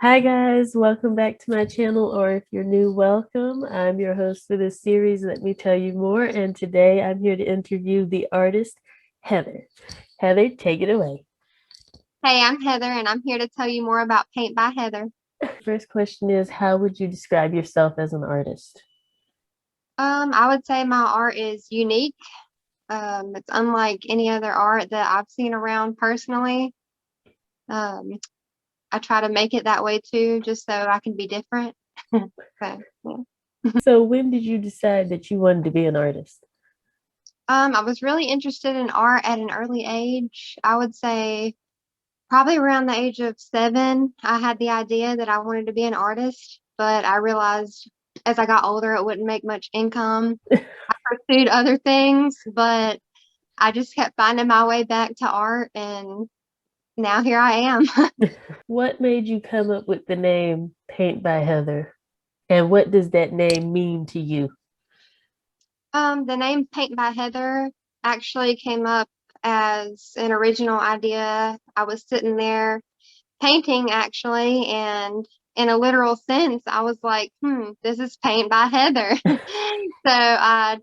Hi guys, welcome back to my channel, or if you're new, welcome. I'm your host for this series, Let Me Tell You More, and today I'm here to interview the artist, Heather. Heather, take it away. Hey, I'm Heather, and I'm here to tell you more about Paint by Heather. First question is, how would you describe yourself as an artist? I would say my art is unique. It's unlike any other art that I've seen around personally. Um, I try to make it that way too, just so I can be different. So, yeah. So when did you decide that you wanted to be an artist? I was really interested in art at an early age. I would say probably around the age of 7, I had the idea that I wanted to be an artist, but I realized as I got older, it wouldn't make much income. Pursued other things, but I just kept finding my way back to art, and now here I am. What made you come up with the name Paint by Heather? And what does that name mean to you? The name Paint by Heather actually came up as an original idea. I was sitting there painting actually, and in a literal sense, I was like, this is Paint by Heather. So I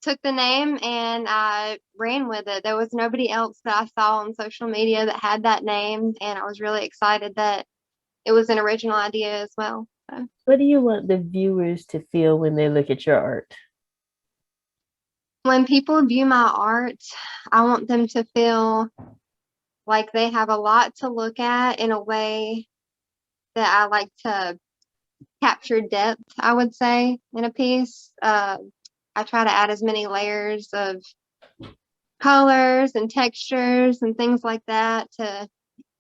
took the name and I ran with it. There was nobody else that I saw on social media that had that name, and I was really excited that it was an original idea as well. So, What do you want the viewers to feel when they look at your art? when people view my art, I want them to feel like they have a lot to look at in a way that I like to capture depth, I would say, in a piece. I try to add as many layers of colors and textures and things like that to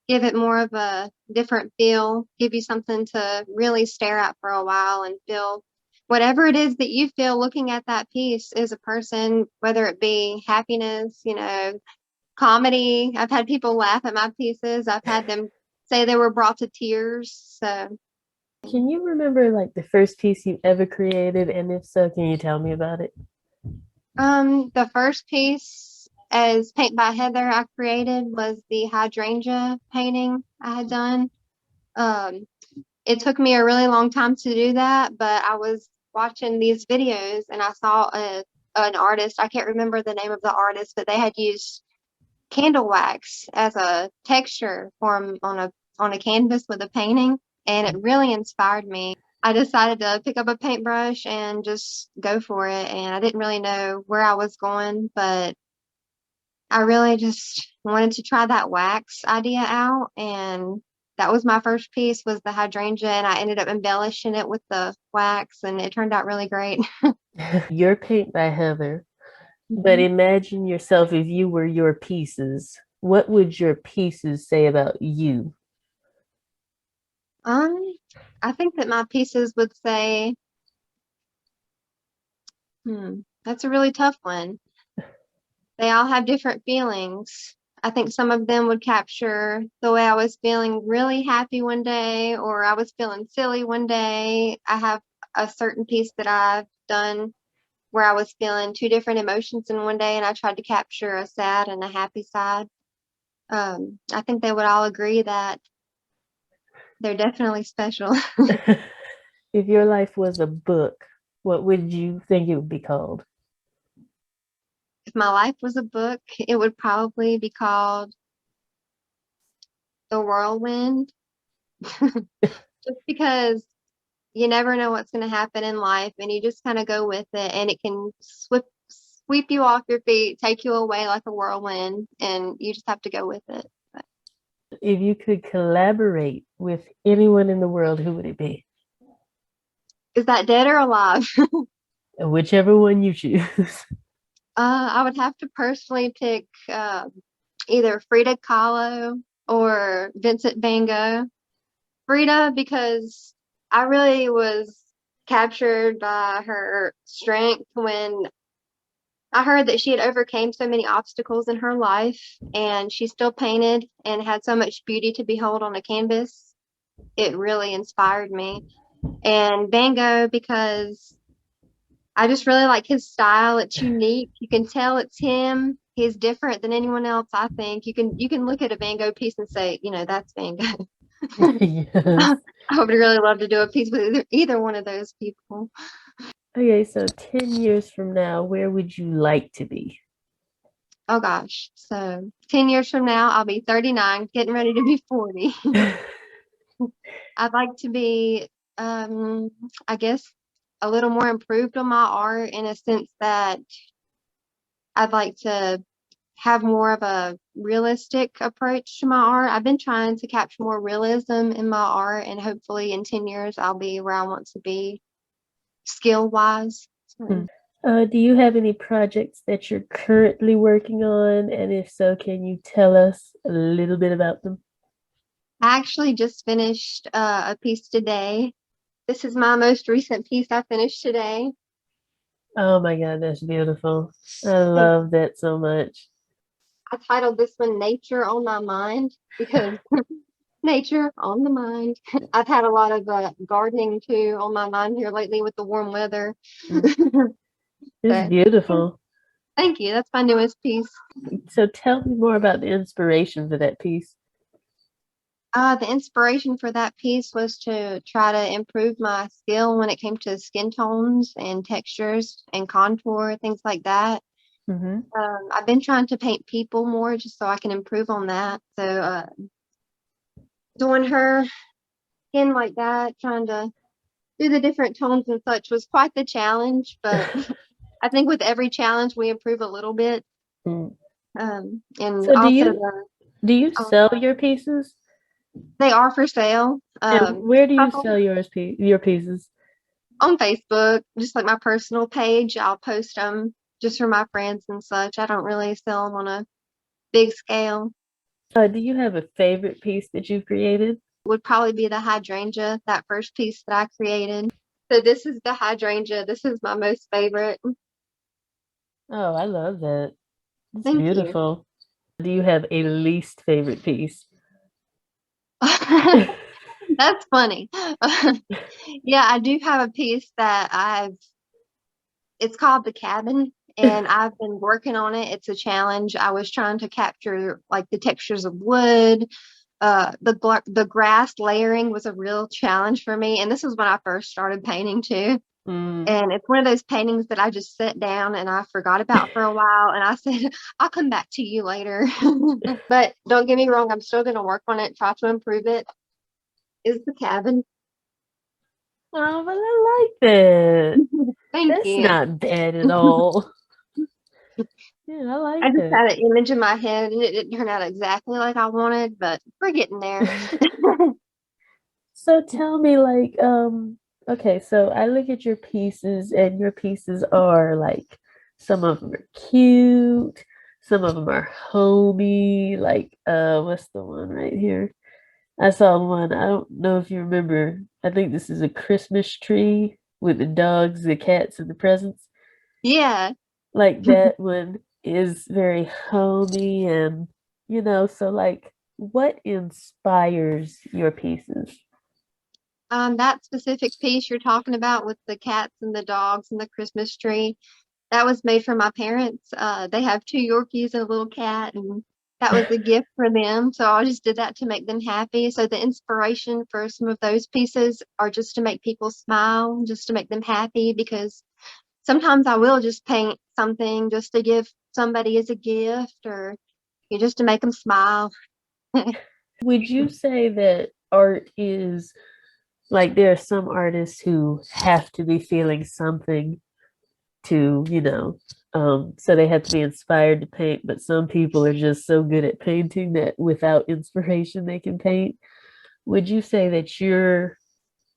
give it more of a different feel, give you something to really stare at for a while and feel whatever it is that you feel looking at that piece as a person, whether it be happiness, comedy. I've had people laugh at my pieces. I've had them say they were brought to tears. So, Can you remember like the first piece you ever created? And if so, can you tell me about it? the first piece as Paint by Heather I created was the hydrangea painting I had done. Um, it took me a really long time to do that, but I was watching these videos and I saw an artist. I can't remember the name of the artist, but they had used candle wax as a texture form on a canvas with a painting, and it really inspired me. I decided to pick up a paintbrush and just go for it, and I didn't really know where I was going, but I really just wanted to try that wax idea out, and that was my first piece was the hydrangea, and I ended up embellishing it with the wax, and it turned out really great. Your paint by Heather, but Mhm. imagine yourself if you were your pieces. What would your pieces say about you? Um, I think that my pieces would say, that's a really tough one. They all have different feelings. I think some of them would capture the way I was feeling really happy one day, or I was feeling silly one day. I have a certain piece that I've done where I was feeling two different emotions in one day, and I tried to capture a sad and a happy side. I think they would all agree that they're definitely special. If your life was a book, what would you think it would be called? If my life was a book, it would probably be called The Whirlwind, just because you never know what's going to happen in life and you just kind of go with it, and it can sweep you off your feet, take you away like a whirlwind, and you just have to go with it. But If you could collaborate with anyone in the world, who would it be? is that dead or alive? Whichever one you choose. I would have to personally pick either Frida Kahlo or Vincent van Gogh. Frida, because I really was captured by her strength when I heard that she had overcame so many obstacles in her life, and she still painted and had so much beauty to behold on a canvas. It really inspired me. And Van Gogh, because I just really like his style. It's unique. You can tell it's him. He's different than anyone else, I think. You can look at a Van Gogh piece and say, that's Van Gogh. Yes. I would really love to do a piece with either one of those people. Okay, so 10 years from now, where would you like to be? Oh gosh. So 10 years from now, I'll be 39, getting ready to be 40. I'd like to be, um, I guess, a little more improved on my art in a sense that I'd like to have more of a realistic approach to my art. I've been trying to capture more realism in my art, and hopefully in 10 years, I'll be where I want to be skill wise. So, Do you have any projects that you're currently working on? And if so, can you tell us a little bit about them? I actually just finished a piece today. This is my most recent piece I finished today. Oh my God, that's beautiful. I And love that so much. I titled this one Nature on My Mind because nature on the mind. I've had a lot of gardening too on my mind here lately with the warm weather. Mm, it's So, yeah, beautiful. thank you. That's my newest piece. So tell me more about the inspiration for that piece. The inspiration for that piece was to try to improve my skill when it came to skin tones and textures and contour, things like that. Hmm. I've been trying to paint people more just so I can improve on that. So, doing her skin like that, trying to do the different tones and such was quite the challenge, but I think with every challenge we improve a little bit. Mm. And So also the do you oh, sell your pieces? they are for sale. And where do you Couple sell your pieces? on Facebook, just like my personal page. I'll post them just for my friends and such. I don't really sell them on a big scale. Do you have a favorite piece that you've created? Would probably be the hydrangea, that first piece that I created. So this is the hydrangea. This is my most favorite. Oh, I love that. It's Thank you. beautiful. Do you have a least favorite piece? That's funny. Yeah, I do have a piece that it's called The Cabin, and I've been working on it. It's a challenge. I was trying to capture like the textures of wood. The grass layering was a real challenge for me, and this was when I first started painting too. Mm. And it's one of those paintings that I just sat down and I forgot about for a while, and I said, I'll come back to you later. But don't get me wrong, I'm still going to work on it, try to improve it. Is The Cabin. Oh, but I like that. Thank That's you. not bad at all. Yeah, I I like just that. had an image in my head and it didn't turn out exactly like I wanted, but we're getting there. So tell me, like, okay, so I look at your pieces, and your pieces are like some of them are cute, some of them are homey, like what's the one right here? I saw one. I don't know if you remember. I think this is a Christmas tree with the dogs, the cats, and the presents. Yeah. Like that one is very homey and so like what inspires your pieces? That specific piece you're talking about with the cats and the dogs and the Christmas tree, that was made for my parents. They have two Yorkies and a little cat, and that was a gift for them. So I just did that to make them happy. So the inspiration for some of those pieces are just to make people smile, just to make them happy, because sometimes I will just paint something just to give somebody as a gift or just to make them smile. Would you say that art is like there are some artists who have to be feeling something to, so they have to be inspired to paint, but some people are just so good at painting that without inspiration they can paint. Would you say that you're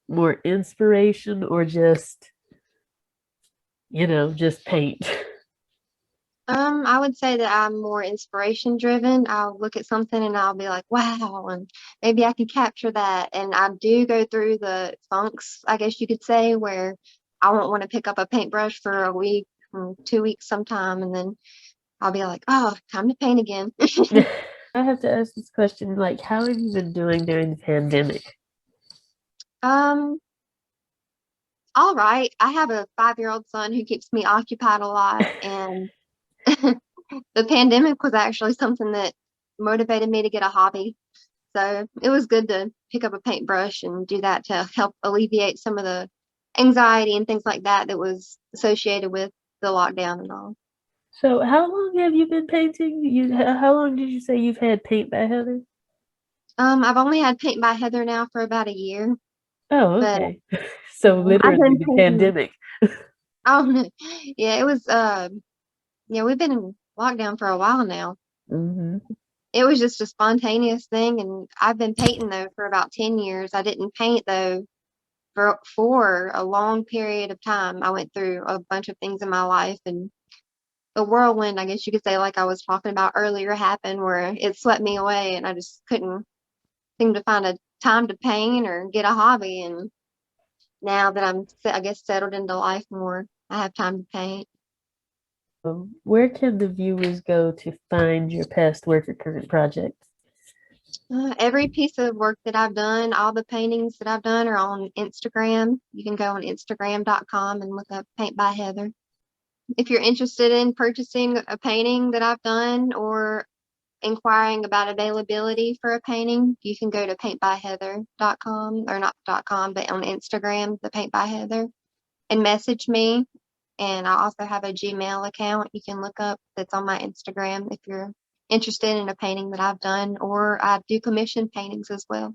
more inspiration or just paint? I would say that I'm more inspiration driven. I'll look at something and I'll be like, wow, and maybe I can capture that. And I do go through the funks, I guess you could say, where I won't want to pick up a paintbrush for a week, 2 weeks sometime, and then I'll be like, oh, time to paint again. I have to ask this question, like, how have you been doing during the pandemic? um, all right. I have a 5-year-old son who keeps me occupied a lot, and the pandemic was actually something that motivated me to get a hobby. So it was good to pick up a paintbrush and do that to help alleviate some of the anxiety and things like that that was associated with the lockdown and all. So how long have you been painting? How long did you say you've had Paint by Heather? I've only had Paint by Heather now for about a year, Oh, but okay. So I've literally been the painting. pandemic. Oh, yeah, it was. Yeah, we've been in lockdown for a while now. Hmm. It was just a spontaneous thing, and I've been painting though for about 10 years. I didn't paint though for a long period of time. I went through a bunch of things in my life, and the whirlwind, I guess you could say, like I was talking about earlier, happened where it swept me away, and I just couldn't seem to find a time to paint or get a hobby. And now that I'm, I guess, settled into life more, I have time to paint. Where can the viewers go to find your past work or current projects? Every piece of work that I've done, all the paintings that I've done are on Instagram. You can go on Instagram.com and look up Paint by Heather. If you're interested in purchasing a painting that I've done or inquiring about availability for a painting, you can go to paintbyheather.com, or not .com, but on Instagram, the Paint by Heather, and message me. And I also have a Gmail account you can look up that's on my Instagram if you're interested in a painting that I've done, or I do commission paintings as well.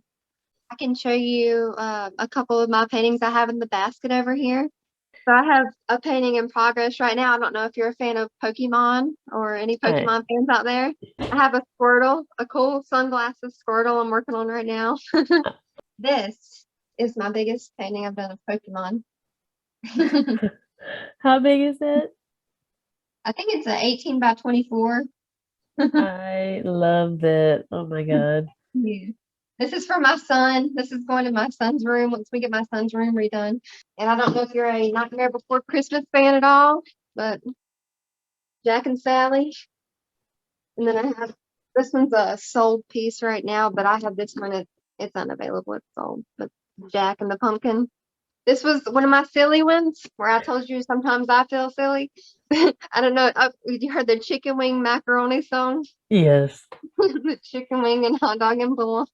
I can show you a couple of my paintings I have in the basket over here. So I have a painting in progress right now. I don't know if you're a fan of Pokemon or any Hi. Pokemon fans out there. I have a Squirtle, a cool sunglasses Squirtle I'm working on right now. This is my biggest painting I've done of Pokemon. How big is that? I think it's an 18 by 24. I love that. Oh my God. Yeah. This is for my son. This is going to my son's room once we get my son's room redone. And I don't know if you're a Nightmare Before Christmas fan at all, but Jack and Sally. And then I have this one's a sold piece right now, but I have this one. It's unavailable. It's sold. But Jack and the Pumpkin. This was one of my silly ones where I told you sometimes I feel silly. I don't know. You heard the chicken wing macaroni song? Yes. The chicken wing and hot dog and bull.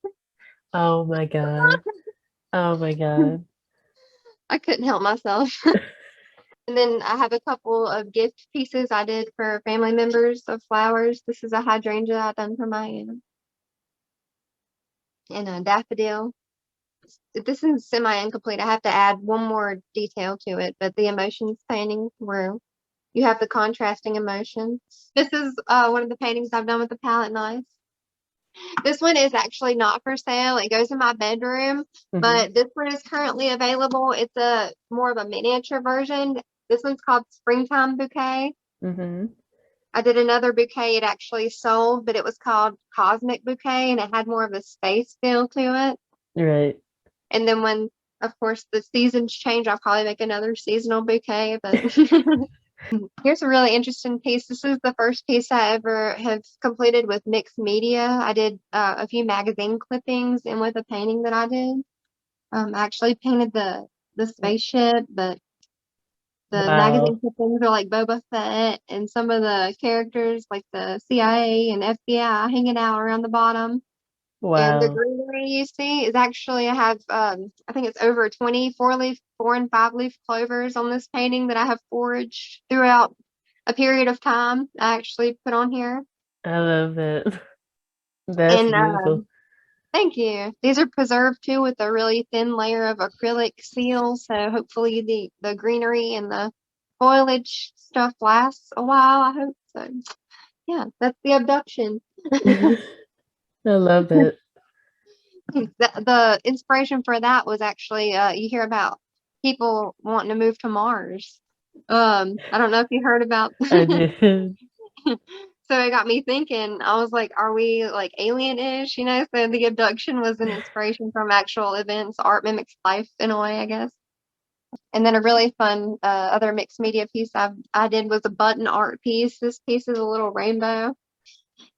Oh my God. Oh my God. I couldn't help myself. And then I have a couple of gift pieces I did for family members of flowers. This is a hydrangea I done for my aunt, and a daffodil. This is semi-incomplete. I have to add one more detail to it, but the emotions painting where you have the contrasting emotions. This is one of the paintings I've done with the palette knife. This one is actually not for sale. It goes in my bedroom, Hmm. but this one is currently available. It's a more of a miniature version. This one's called Springtime Bouquet. Hmm. I did another bouquet it actually sold, but it was called Cosmic Bouquet and it had more of a space feel to it. Right. And then when, of course, the seasons change, I'll probably make another seasonal bouquet. But here's a really interesting piece. This is the first piece I ever have completed with mixed media. I did a few magazine clippings and with a painting that I did. I actually painted the spaceship, but the magazine Wow. clippings are like Boba Fett and some of the characters like the CIA and FBI hanging out around the bottom. And the Wow. greenery you see is actually I have I think it's over 20 4-leaf, 4 and 5 leaf clovers on this painting that I have foraged throughout a period of time. I actually put on here. I love it. That's And beautiful. thank you. These are preserved too with a really thin layer of acrylic seal, so hopefully the greenery and the foliage stuff lasts a while. I hope so. Yeah, that's the abduction. I love that. The inspiration for that was actually you hear about people wanting to move to Mars. I don't know if you heard about. I did. So it got me thinking. I was like, are we like alien-ish? So the abduction was an inspiration from actual events. Art mimics life in a way, I guess. And then a really fun other mixed media piece I did was a button art piece. This piece is a little rainbow.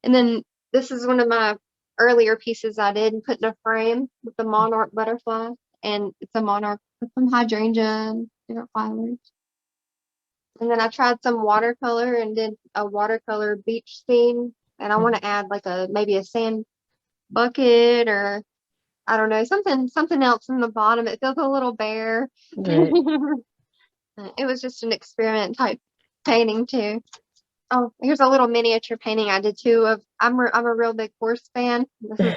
And then this is one of my earlier pieces I did and put in a frame with the monarch butterfly. And it's a monarch with some hydrangea and different flowers. And then I tried some watercolor and did a watercolor beach scene. And I want to add like maybe a sand bucket or I don't know, something else in the bottom. It feels a little bare. Right. It was just an experiment type painting too. Oh, here's a little miniature painting I did too of I'm a real big horse fan. This is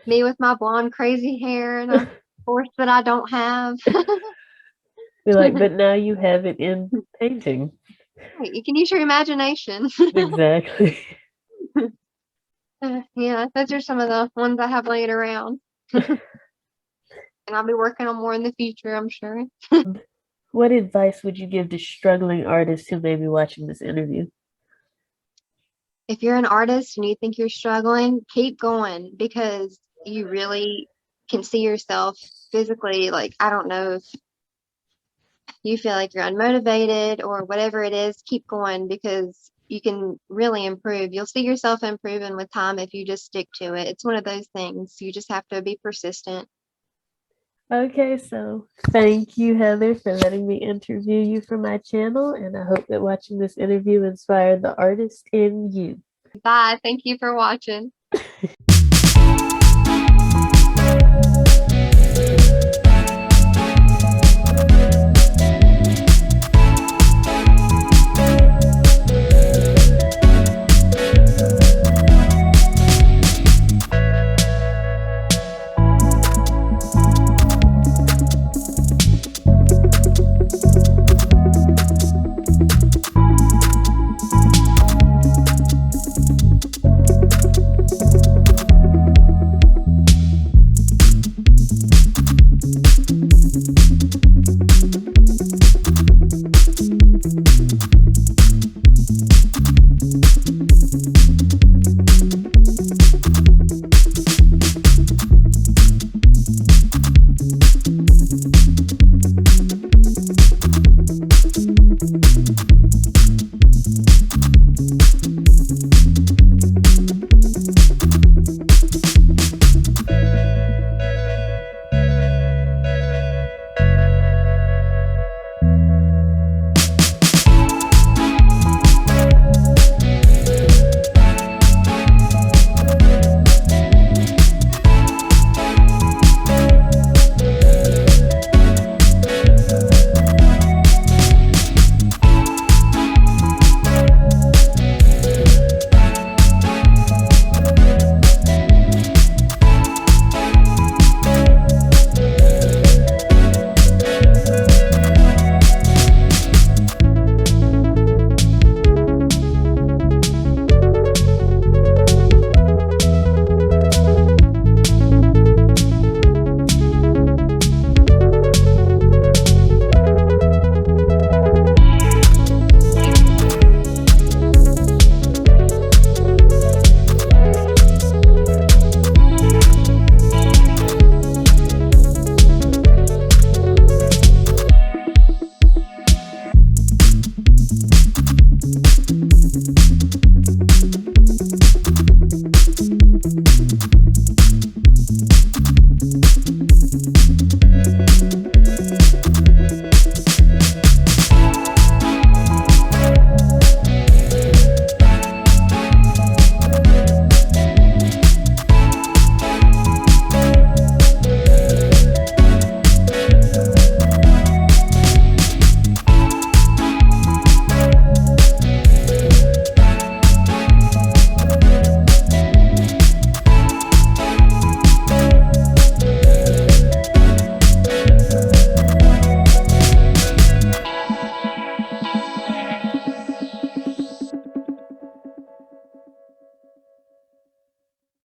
me with my blonde crazy hair and a horse that I don't have. Be like, but now you have it in painting. You can use your imagination. Exactly. Yeah, those are some of the ones I have laying around. And I'll be working on more in the future, I'm sure. What advice would you give to struggling artists who may be watching this interview? If you're an artist and you think you're struggling, keep going because you really can see yourself physically. Like, I don't know if you feel like you're unmotivated or whatever it is, keep going because you can really improve. You'll see yourself improving with time if you just stick to it. It's one of those things. You just have to be persistent. Okay, so thank you, Heather, for letting me interview you for my channel, and I hope that watching this interview inspired the artist in you. Bye. Thank you for watching.